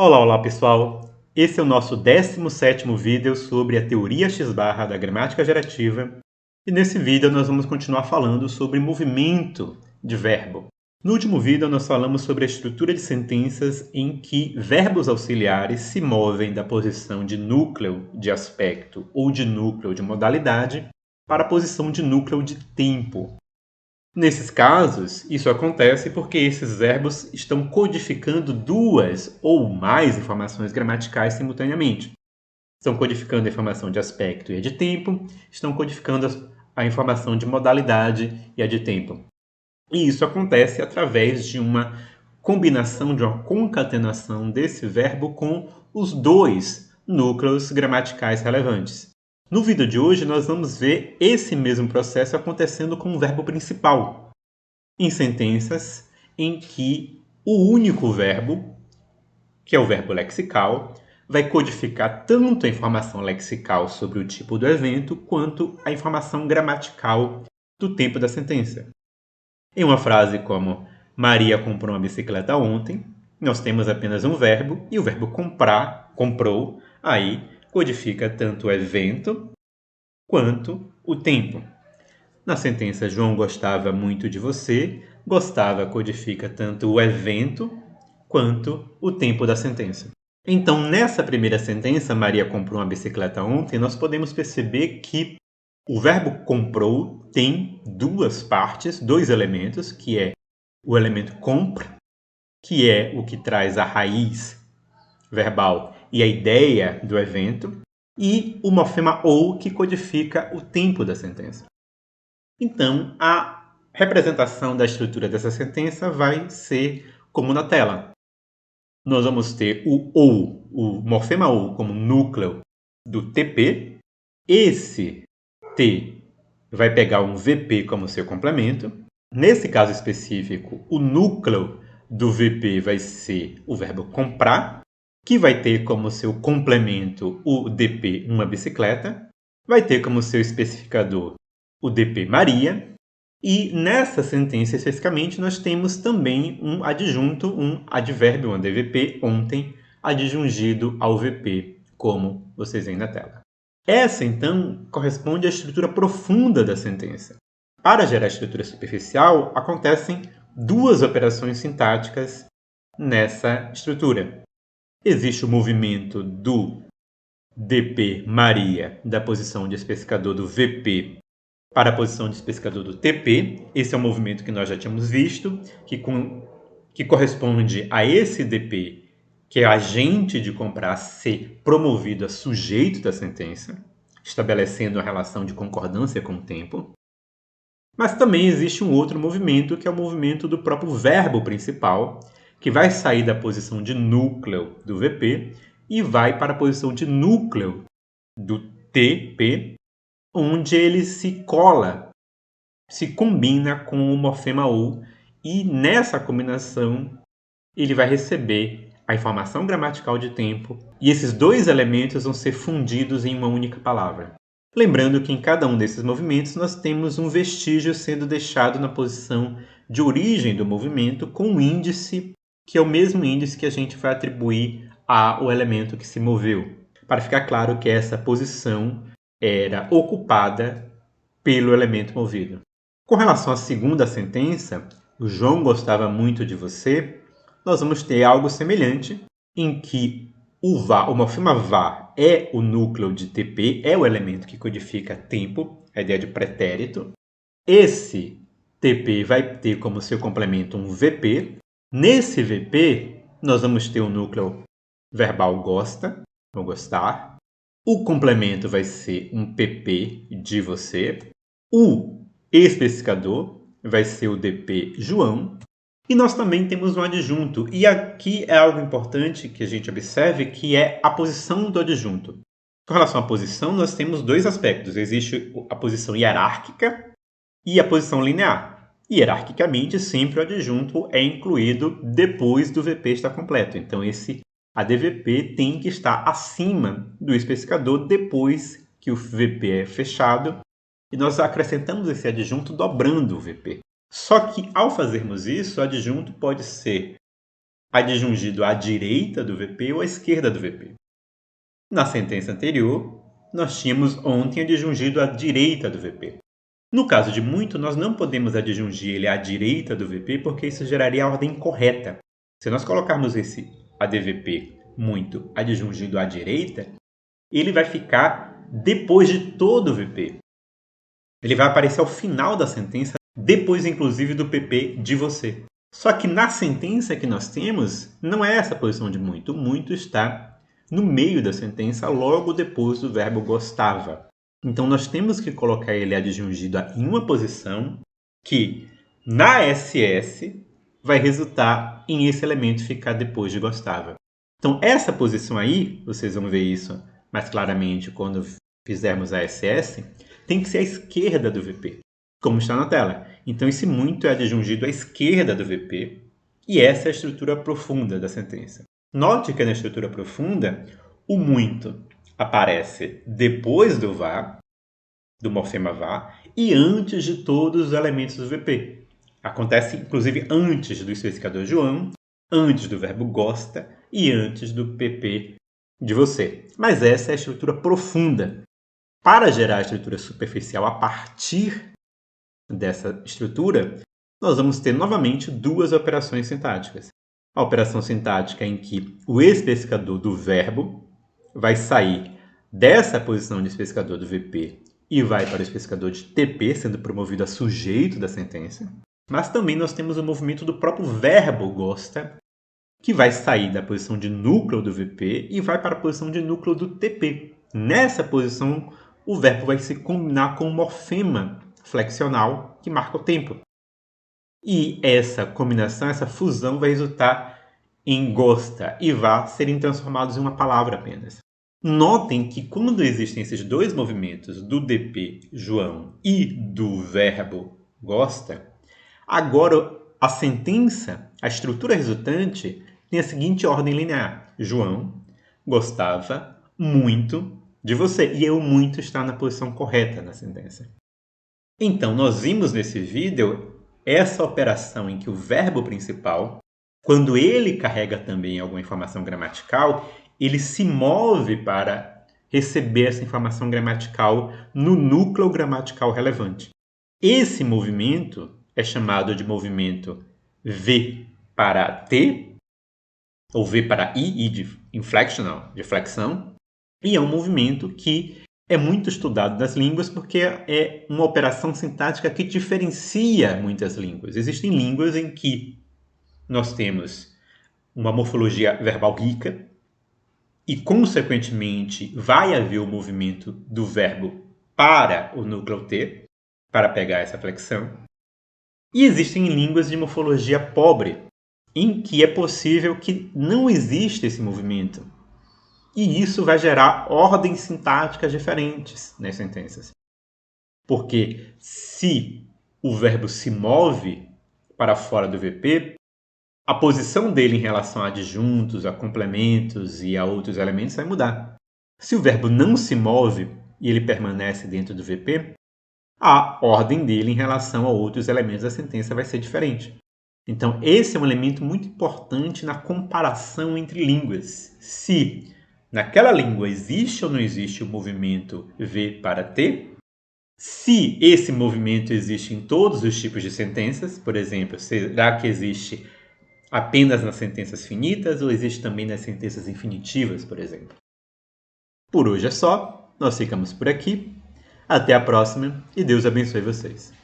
Olá pessoal! Esse é o nosso 17º vídeo sobre a teoria X barra da gramática gerativa e nesse vídeo nós vamos continuar falando sobre movimento de verbo. No último vídeo nós falamos sobre a estrutura de sentenças em que verbos auxiliares se movem da posição de núcleo de aspecto ou de núcleo de modalidade para a posição de núcleo de tempo. Nesses casos, isso acontece porque esses verbos estão codificando duas ou mais informações gramaticais simultaneamente. Estão codificando a informação de aspecto e a de tempo, estão codificando a informação de modalidade e a de tempo. E isso acontece através de uma combinação, de uma concatenação desse verbo com os dois núcleos gramaticais relevantes. No vídeo de hoje, nós vamos ver esse mesmo processo acontecendo com o verbo principal, em sentenças em que o único verbo, que é o verbo lexical, vai codificar tanto a informação lexical sobre o tipo do evento, quanto a informação gramatical do tempo da sentença. Em uma frase como Maria comprou uma bicicleta ontem, nós temos apenas um verbo, e o verbo comprar, comprou, aí codifica tanto o evento quanto o tempo. Na sentença João gostava muito de você, gostava codifica tanto o evento quanto o tempo da sentença. Então, nessa primeira sentença, Maria comprou uma bicicleta ontem, nós podemos perceber que o verbo comprou tem duas partes, dois elementos, que é o elemento compre, que é o que traz a raiz verbal e a ideia do evento, e o morfema ou, que codifica o tempo da sentença. Então, a representação da estrutura dessa sentença vai ser como na tela. Nós vamos ter o ou, o morfema ou, como núcleo do TP. Esse T vai pegar um VP como seu complemento. Nesse caso específico, o núcleo do VP vai ser o verbo comprar, que vai ter como seu complemento o DP, uma bicicleta. Vai ter como seu especificador o DP Maria. E nessa sentença especificamente nós temos também um adjunto, um advérbio, um ADVP, ontem, adjungido ao VP, como vocês veem na tela. Essa, então, corresponde à estrutura profunda da sentença. Para gerar estrutura superficial, acontecem duas operações sintáticas nessa estrutura. Existe o movimento do DP Maria da posição de especificador do VP para a posição de especificador do TP. Esse é um movimento que nós já tínhamos visto, que corresponde a esse DP, que é agente de comprar, ser promovido a sujeito da sentença, estabelecendo a relação de concordância com o tempo. Mas também existe um outro movimento, que é o movimento do próprio verbo principal, que vai sair da posição de núcleo do VP e vai para a posição de núcleo do TP, onde ele se cola, se combina com o morfema ou, e nessa combinação ele vai receber a informação gramatical de tempo, e esses dois elementos vão ser fundidos em uma única palavra. Lembrando que em cada um desses movimentos nós temos um vestígio sendo deixado na posição de origem do movimento com um índice, que é o mesmo índice que a gente vai atribuir ao elemento que se moveu, para ficar claro que essa posição era ocupada pelo elemento movido. Com relação à segunda sentença, o João gostava muito de você, nós vamos ter algo semelhante, em que o morfema vá é o núcleo de TP, é o elemento que codifica tempo, a ideia de pretérito. Esse TP vai ter como seu complemento um VP. Nesse VP, nós vamos ter o núcleo verbal gosta, ou gostar. O complemento vai ser um PP de você. O especificador vai ser o DP João. E nós também temos um adjunto. E aqui é algo importante que a gente observe, que é a posição do adjunto. Com relação à posição, nós temos dois aspectos. Existe a posição hierárquica e a posição linear. Hierarquicamente, sempre o adjunto é incluído depois do VP estar completo. Então, esse ADVP tem que estar acima do especificador depois que o VP é fechado. E nós acrescentamos esse adjunto dobrando o VP. Só que, ao fazermos isso, o adjunto pode ser adjungido à direita do VP ou à esquerda do VP. Na sentença anterior, nós tínhamos ontem adjungido à direita do VP. No caso de muito, nós não podemos adjungir ele à direita do VP porque isso geraria a ordem correta. Se nós colocarmos esse ADVP muito adjungido à direita, ele vai ficar depois de todo o VP. Ele vai aparecer ao final da sentença, depois inclusive do PP de você. Só que na sentença que nós temos, não é essa posição de muito. O muito está no meio da sentença, logo depois do verbo gostava. Então nós temos que colocar ele adjungido em uma posição que, na SS, vai resultar em esse elemento ficar depois de gostava. Então essa posição aí, vocês vão ver isso mais claramente quando fizermos a SS, tem que ser à esquerda do VP, como está na tela. Então esse muito é adjungido à esquerda do VP e essa é a estrutura profunda da sentença. Note que na estrutura profunda, o muito aparece depois do vá, do morfema vá, e antes de todos os elementos do VP. Acontece, inclusive, antes do especificador João, antes do verbo gosta e antes do PP de você. Mas essa é a estrutura profunda. Para gerar a estrutura superficial a partir dessa estrutura, nós vamos ter novamente duas operações sintáticas. A operação sintática em que o especificador do verbo vai sair dessa posição de especificador do VP e vai para o especificador de TP, sendo promovido a sujeito da sentença. Mas também nós temos o movimento do próprio verbo gosta, que vai sair da posição de núcleo do VP e vai para a posição de núcleo do TP. Nessa posição, o verbo vai se combinar com o morfema flexional que marca o tempo. E essa combinação, essa fusão vai resultar em gosta e vá serem transformados em uma palavra apenas. Notem que quando existem esses dois movimentos do DP João e do verbo gosta, agora a sentença, a estrutura resultante, tem a seguinte ordem linear. João gostava muito de você. E o muito está na posição correta na sentença. Então, nós vimos nesse vídeo essa operação em que o verbo principal, quando ele carrega também alguma informação gramatical, ele se move para receber essa informação gramatical no núcleo gramatical relevante. Esse movimento é chamado de movimento V para T, ou V para I de inflectional, de flexão, e é um movimento que é muito estudado nas línguas porque é uma operação sintática que diferencia muitas línguas. Existem línguas em que nós temos uma morfologia verbal rica e, consequentemente, vai haver o movimento do verbo para o núcleo T, para pegar essa flexão. E existem línguas de morfologia pobre, em que é possível que não exista esse movimento. E isso vai gerar ordens sintáticas diferentes nas sentenças. Porque se o verbo se move para fora do VP, a posição dele em relação a adjuntos, a complementos e a outros elementos vai mudar. Se o verbo não se move e ele permanece dentro do VP, a ordem dele em relação a outros elementos da sentença vai ser diferente. Então, esse é um elemento muito importante na comparação entre línguas. Se naquela língua existe ou não existe o movimento V para T, se esse movimento existe em todos os tipos de sentenças, por exemplo, será que existe apenas nas sentenças finitas ou existe também nas sentenças infinitivas, por exemplo? Por hoje é só, nós ficamos por aqui. Até a próxima e Deus abençoe vocês.